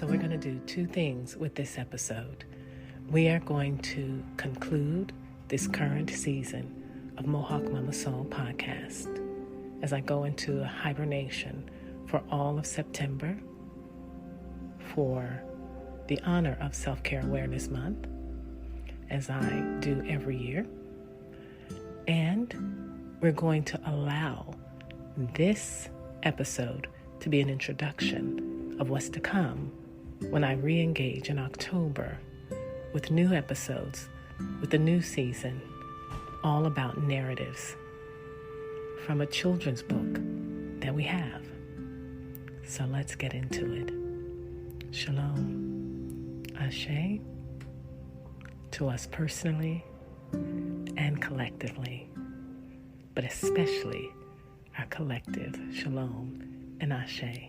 So we're going to do two things with this episode. We are going to conclude this current season of Mohawkmomma Soul podcast as I go into a hibernation for all of September for the honor of Self-Care Awareness Month, as I do every year. And we're going to allow this episode to be an introduction of what's to come when I re-engage in October with new episodes, with a new season, all about narratives from a children's book that we have. So let's get into it. Shalom, Ashe, to us personally and collectively, but especially our collective Shalom and Ashe.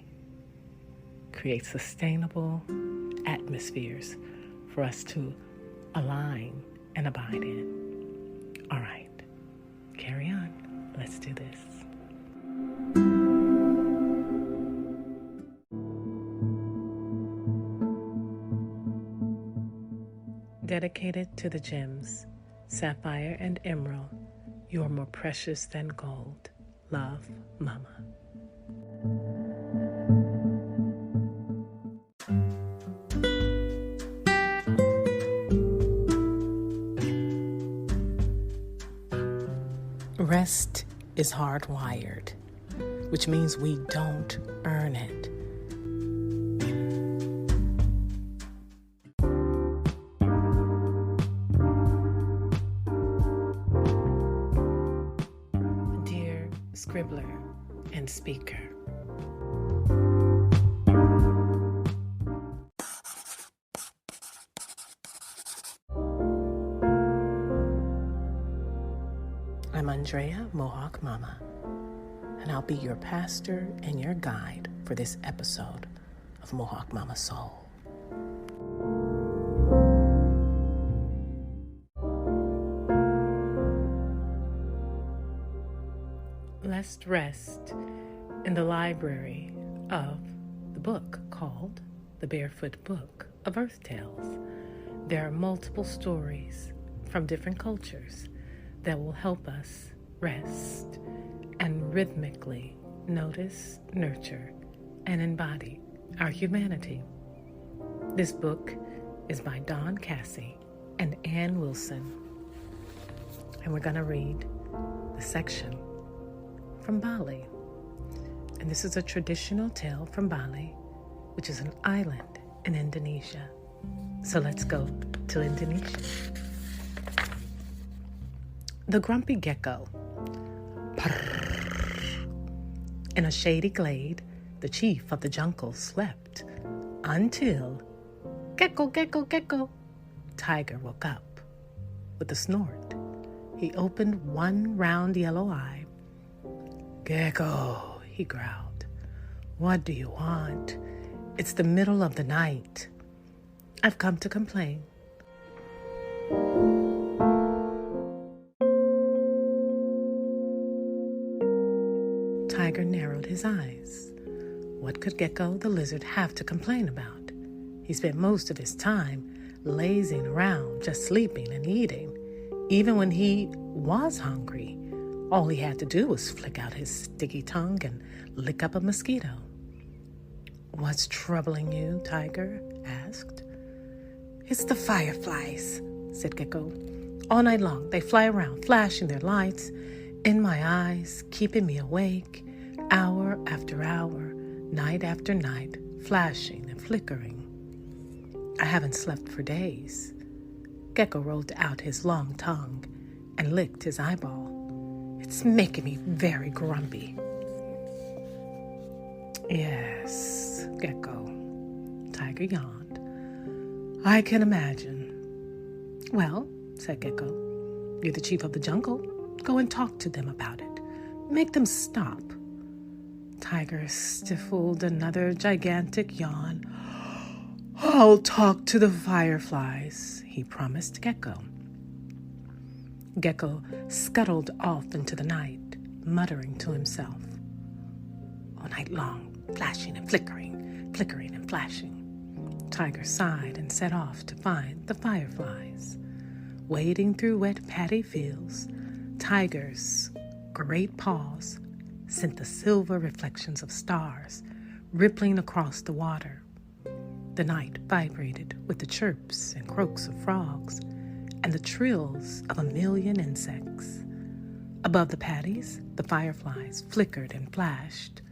Create sustainable atmospheres for us to align and abide in. All right, carry on. Let's do this. Dedicated to the gems, sapphire and emerald, you are more precious than gold. Love, Mama. Rest is hardwired, which means we don't earn it. Dear scribbler and speaker, I'm Andrea Mohawkmomma, and I'll be your pastor and your guide for this episode of Mohawkmomma Soul. Let's rest in the library of the book called The Barefoot Book of Earth Tales. There are multiple stories from different cultures that will help us rest and rhythmically notice, nurture, and embody our humanity. This book is by Don Cassie and Ann Wilson, and we're going to read the section from Bali. And this is a traditional tale from Bali, which is an island in Indonesia. So let's go to Indonesia. The grumpy gecko. Purr. In a shady glade, the chief of the jungle slept until Gecko, Gecko, Gecko. Tiger woke up with a snort. He opened one round yellow eye. Gecko, he growled. What do you want? It's the middle of the night. I've come to complain. Tiger narrowed his eyes. What could Gecko the lizard have to complain about? He spent most of his time lazing around, just sleeping and eating. Even when he was hungry, all he had to do was flick out his sticky tongue and lick up a mosquito. What's troubling you? Tiger asked. It's the fireflies, said Gecko. All night long they fly around, flashing their lights in my eyes, keeping me awake, hour after hour, night after night, flashing and flickering. I haven't slept for days. Gecko rolled out his long tongue and licked his eyeball. It's making me very grumpy. Yes, Gecko. Tiger yawned. I can imagine. Well, said Gecko, you're the chief of the jungle. Go and talk to them about it. Make them stop. Tiger stifled another gigantic yawn. I'll talk to the fireflies, he promised Gecko. Gecko scuttled off into the night, muttering to himself. All night long, flashing and flickering, flickering and flashing. Tiger sighed and set off to find the fireflies. Wading through wet paddy fields, Tiger's great paws sent the silver reflections of stars rippling across the water. The night vibrated with the chirps and croaks of frogs and the trills of a million insects. Above the paddies, the fireflies flickered and flashed.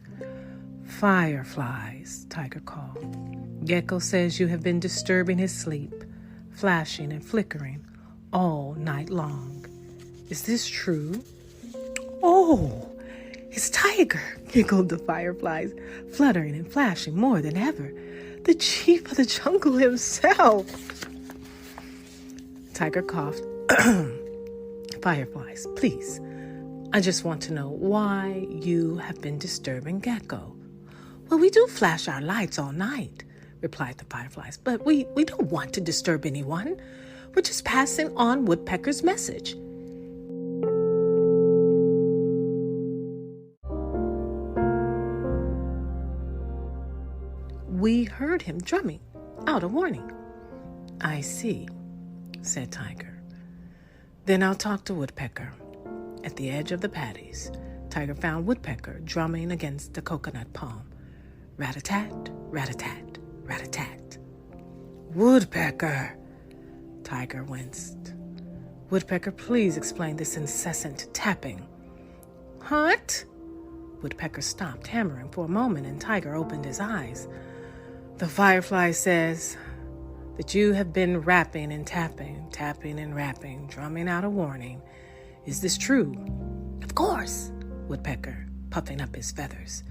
"Fireflies," Tiger called. "Gecko says you have been disturbing his sleep, flashing and flickering all night long. Is this true?" "Oh, it's Tiger," giggled the fireflies, fluttering and flashing more than ever. "The chief of the jungle himself." Tiger coughed. "Fireflies, please. I just want to know why you have been disturbing Gecko." "Well, we do flash our lights all night," replied the fireflies, "but we don't want to disturb anyone. We're just passing on Woodpecker's message." "We heard him drumming out a warning." "I see," said Tiger. "Then I'll talk to Woodpecker." At the edge of the paddies, Tiger found Woodpecker drumming against the coconut palm. Rat-a-tat, rat-a-tat, rat-a-tat. "Woodpecker!" Tiger winced. "Woodpecker, please explain this incessant tapping." "What?" Woodpecker stopped hammering for a moment, and Tiger opened his eyes. "The firefly says that you have been rapping and tapping, tapping and rapping, drumming out a warning. Is this true?" "Of course," Woodpecker, puffing up his feathers.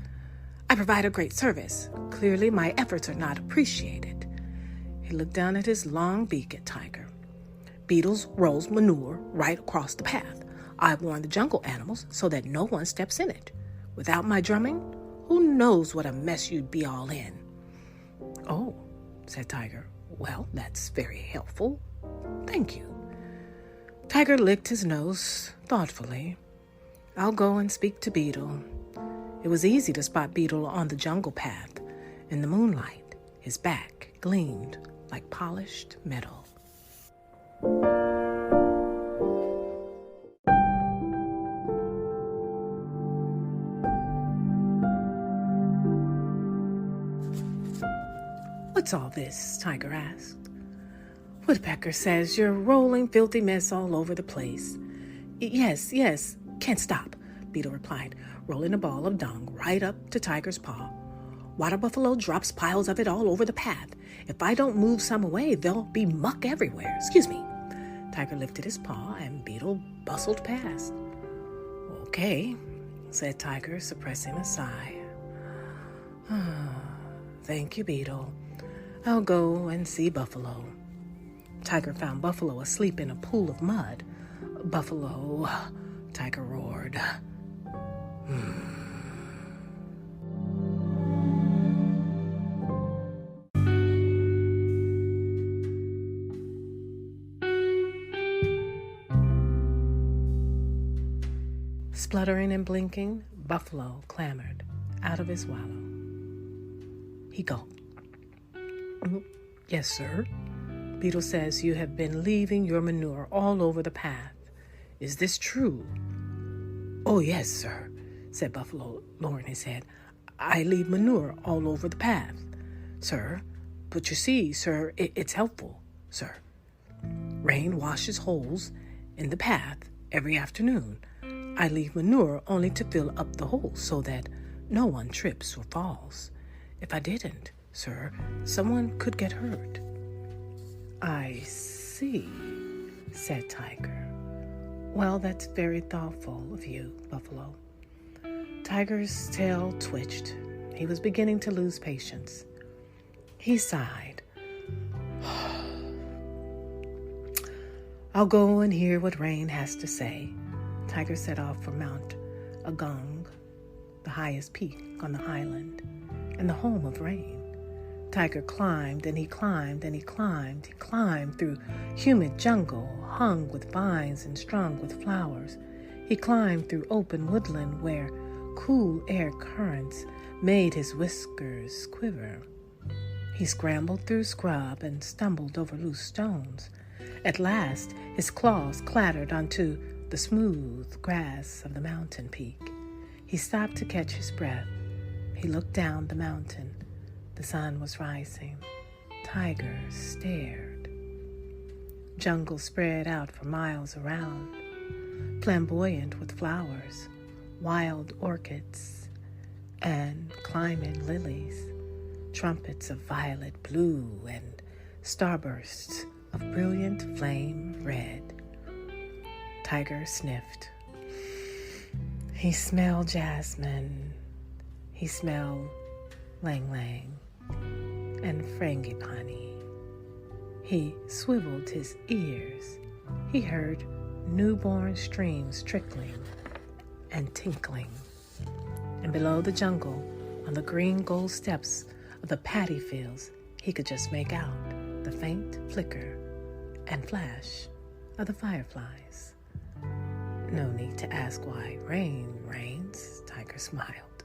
"I provide a great service. Clearly my efforts are not appreciated." He looked down at his long beak at Tiger. "Beetles rolls manure right across the path. I warn the jungle animals so that no one steps in it. Without my drumming, who knows what a mess you'd be all in." "Oh," said Tiger. "Well, that's very helpful. Thank you." Tiger licked his nose thoughtfully. "I'll go and speak to Beetle." It was easy to spot Beetle on the jungle path. In the moonlight, his back gleamed like polished metal. "What's all this?" Tiger asked. "Woodpecker says you're rolling filthy mess all over the place." Yes, can't stop," Beetle replied, rolling a ball of dung right up to Tiger's paw. "Water buffalo drops piles of it all over the path. If I don't move some away, there'll be muck everywhere. Excuse me." Tiger lifted his paw, and Beetle bustled past. "Okay," said Tiger, suppressing a sigh. "Thank you, Beetle. I'll go and see Buffalo." Tiger found Buffalo asleep in a pool of mud. "Buffalo," Tiger roared. Spluttering and blinking, Buffalo clambered out of his wallow. He gulped. "Yes, sir. Beetle says you have been leaving your manure all over the path. Is this true?" "Oh, yes, sir," said Buffalo, lowering his head. "I leave manure all over the path, sir. But you see, sir, it's helpful, sir. Rain washes holes in the path every afternoon. I leave manure only to fill up the holes so that no one trips or falls. If I didn't, sir, someone could get hurt." "I see," said Tiger. "Well, that's very thoughtful of you, Buffalo." Tiger's tail twitched. He was beginning to lose patience. He sighed. "I'll go and hear what Rain has to say." Tiger set off for Mount Agong, the highest peak on the island, and the home of Rain. Tiger climbed and he climbed and he climbed. He climbed through humid jungle, hung with vines and strung with flowers. He climbed through open woodland where cool air currents made his whiskers quiver. He He scrambled through scrub and stumbled over loose stones. At last, his claws clattered onto the smooth grass of the mountain peak. He stopped to catch his breath. He looked down the mountain. The sun was rising. Tigers stared. Jungle spread out for miles around, flamboyant with flowers, wild orchids, and climbing lilies, trumpets of violet blue and starbursts of brilliant flame red. Tiger sniffed. He smelled jasmine. He smelled lang-lang and frangipani. He swiveled his ears. He heard newborn streams trickling and tinkling. And below the jungle, on the green gold steps of the paddy fields, he could just make out the faint flicker and flash of the fireflies. No need to ask why rain rains, Tiger smiled.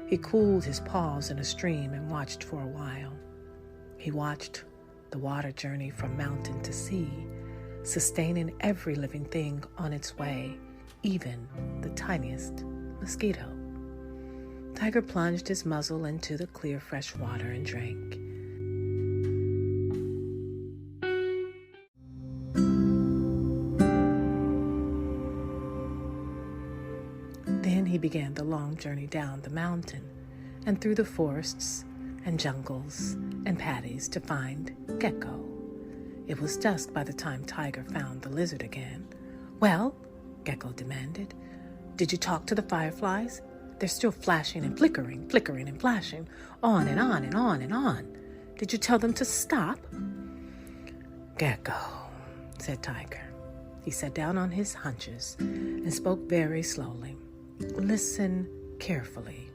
He cooled his paws in a stream and watched for a while. He watched the water journey from mountain to sea, sustaining every living thing on its way, even the tiniest mosquito. Tiger plunged his muzzle into the clear, fresh water and drank. Then he began the long journey down the mountain and through the forests and jungles and paddies to find Gecko. It was dusk by the time Tiger found the lizard again. "Well," Gecko demanded, "did you talk to the fireflies? They're still flashing and flickering and flashing, on and on and on and on. Did you tell them to stop?" "Gecko," said Tiger. He sat down on his haunches and spoke very slowly. "Listen carefully.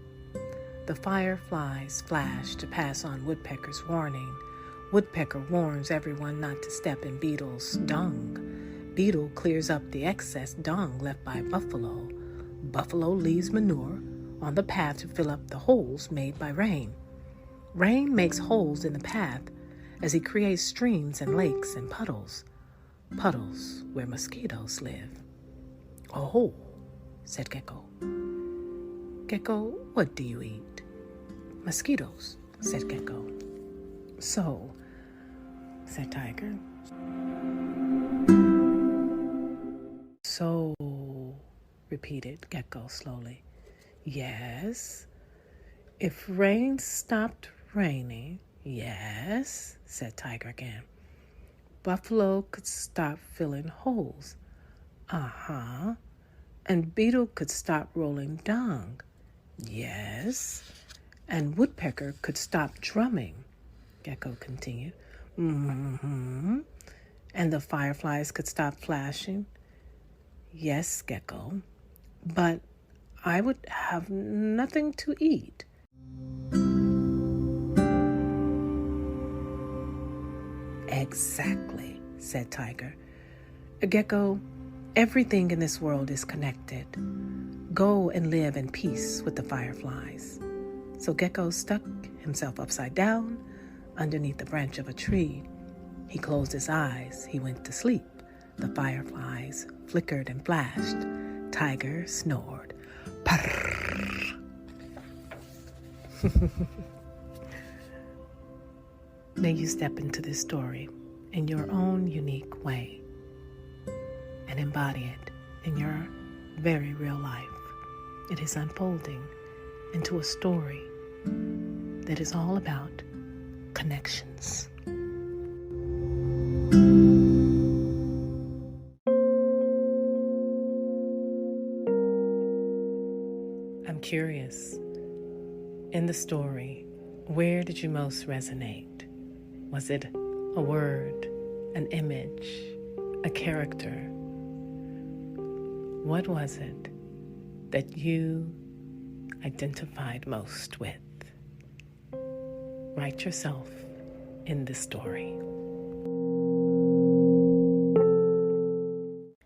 The fireflies flash to pass on Woodpecker's warning. Woodpecker warns everyone not to step in Beetle's dung. Beetle clears up the excess dung left by Buffalo. Buffalo leaves manure on the path to fill up the holes made by rain. Rain makes holes in the path as he creates streams and lakes and puddles. Puddles where mosquitoes live." "Oh," said Gecko. "Gecko, what do you eat?" "Mosquitoes," said Gecko. "So," said Tiger. "So," repeated Gecko slowly. "Yes. If rain stopped raining, yes," said Tiger again. "Buffalo could stop filling holes. Uh-huh. And Beetle could stop rolling dung. Yes. And Woodpecker could stop drumming," Gecko continued. "Mm-hmm. And the fireflies could stop flashing." "Yes, Gecko. But I would have nothing to eat." "Exactly," said Tiger. "Gecko, everything in this world is connected. Go and live in peace with the fireflies." So Gecko stuck himself upside down underneath the branch of a tree. He closed his eyes. He went to sleep. The fireflies flickered and flashed. Tiger snored. Purr. May you step into this story in your own unique way and embody it in your very real life. It is unfolding into a story that is all about connections. I'm curious, in the story, where did you most resonate? Was it a word, an image, a character? What was it that you identified most with? Write yourself in the story.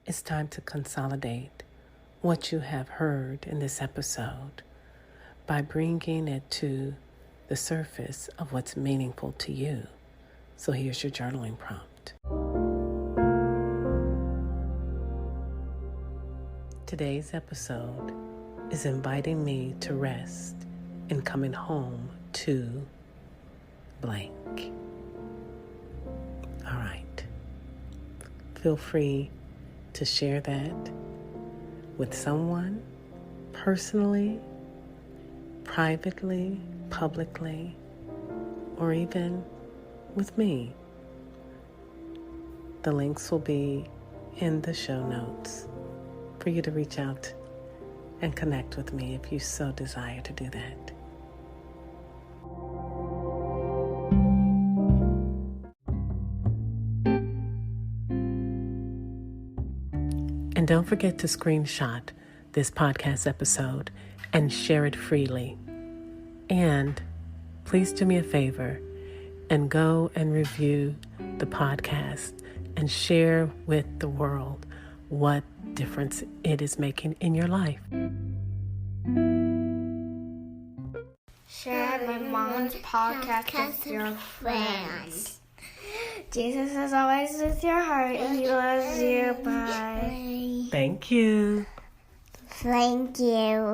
It's time to consolidate what you have heard in this episode by bringing it to the surface of what's meaningful to you. So here's your journaling prompt. Today's episode is inviting me to rest and coming home to blank. All right. Feel free to share that with someone, personally, privately, publicly, or even with me. The links will be in the show notes for you to reach out and connect with me if you so desire to do that. And don't forget to screenshot this podcast episode and share it freely. And please do me a favor and go and review the podcast and share with the world what difference it is making in your life. Share my mom's podcast with your friends. Jesus is always with your heart and he loves you. Bye. Thank you. Thank you.